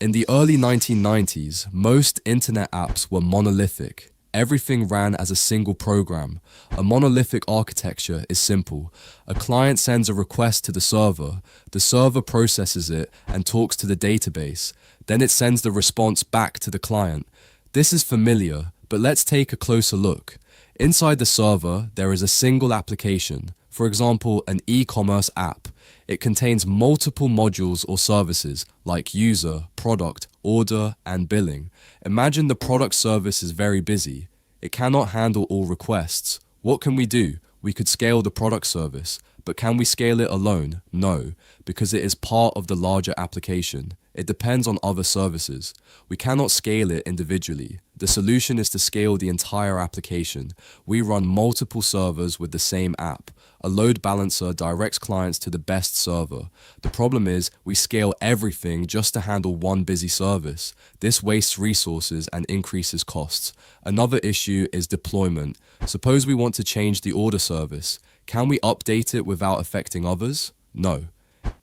In the early 1990s, most internet apps were monolithic. Everything ran as a single program. A monolithic architecture is simple. A client sends a request to the server processes it and talks to the database. Then it sends the response back to the client. This is familiar, but let's take a closer look. Inside the server, there is a single application, for example, an e-commerce app. It contains multiple modules or services like user, product, order, and billing. Imagine the product service is very busy. It cannot handle all requests. What can we do? We could scale the product service, but can we scale it alone? No, because it is part of the larger application. It depends on other services. We cannot scale it individually. The solution is to scale the entire application. We run multiple servers with the same app. A load balancer directs clients to the best server. The problem is we scale everything just to handle one busy service. This wastes resources and increases costs. Another issue is deployment. Suppose we want to change the order service. Can we update it without affecting others? No.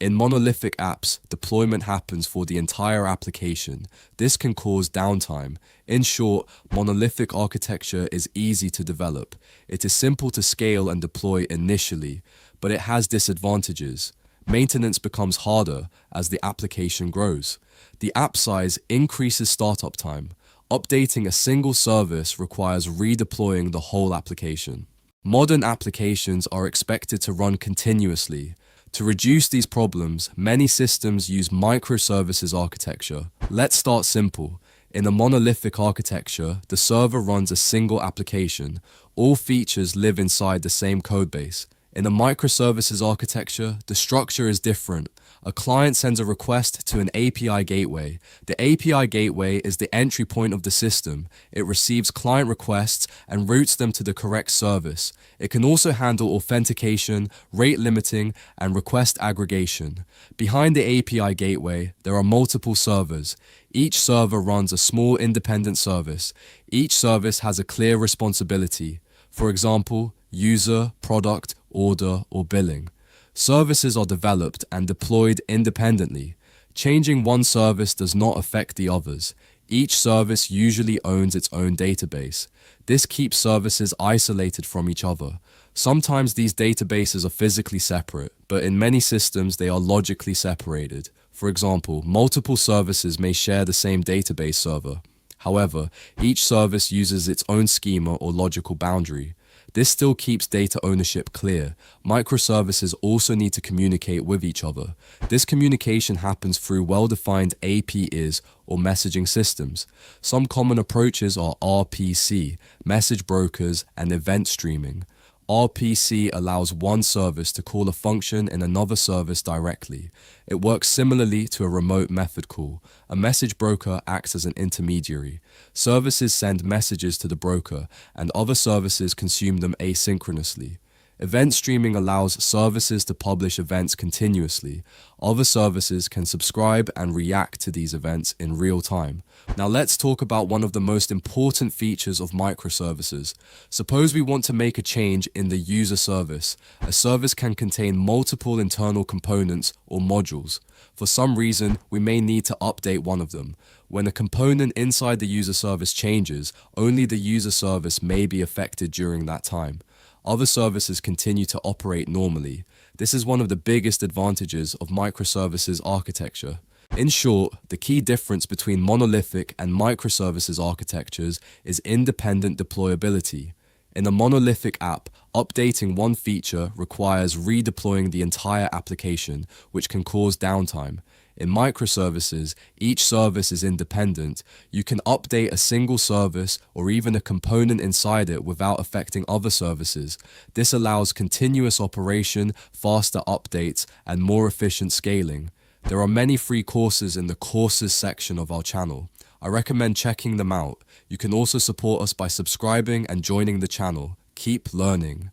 In monolithic apps, deployment happens for the entire application. This can cause downtime. In short, monolithic architecture is easy to develop. It is simple to scale and deploy initially, but it has disadvantages. Maintenance becomes harder as the application grows. The app size increases startup time. Updating a single service requires redeploying the whole application. Modern applications are expected to run continuously. To reduce these problems, many systems use microservices architecture. Let's start simple. In a monolithic architecture, the server runs a single application. All features live inside the same codebase. In a microservices architecture, the structure is different. A client sends a request to an API gateway. The API gateway is the entry point of the system. It receives client requests and routes them to the correct service. It can also handle authentication, rate limiting, and request aggregation. Behind the API gateway, there are multiple servers. Each server runs a small independent service. Each service has a clear responsibility. For example, user, product, order, or billing. Services are developed and deployed independently. Changing one service does not affect the others. Each service usually owns its own database. This keeps services isolated from each other. Sometimes these databases are physically separate, but in many systems they are logically separated. For example, multiple services may share the same database server. However, each service uses its own schema or logical boundary. This still keeps data ownership clear. Microservices also need to communicate with each other. This communication happens through well-defined APIs or messaging systems. Some common approaches are RPC, message brokers, and event streaming. RPC allows one service to call a function in another service directly. It works similarly to a remote method call. A message broker acts as an intermediary. Services send messages to the broker, and other services consume them asynchronously. Event streaming allows services to publish events continuously. Other services can subscribe and react to these events in real time. Now let's talk about one of the most important features of microservices. Suppose we want to make a change in the user service. A service can contain multiple internal components or modules. For some reason, we may need to update one of them. When a component inside the user service changes, only the user service may be affected during that time. Other services continue to operate normally. This is one of the biggest advantages of microservices architecture. In short, the key difference between monolithic and microservices architectures is independent deployability. In a monolithic app, updating one feature requires redeploying the entire application, which can cause downtime. In microservices, each service is independent. You can update a single service or even a component inside it without affecting other services. This allows continuous operation, faster updates, and more efficient scaling. There are many free courses in the courses section of our channel. I recommend checking them out. You can also support us by subscribing and joining the channel. Keep learning.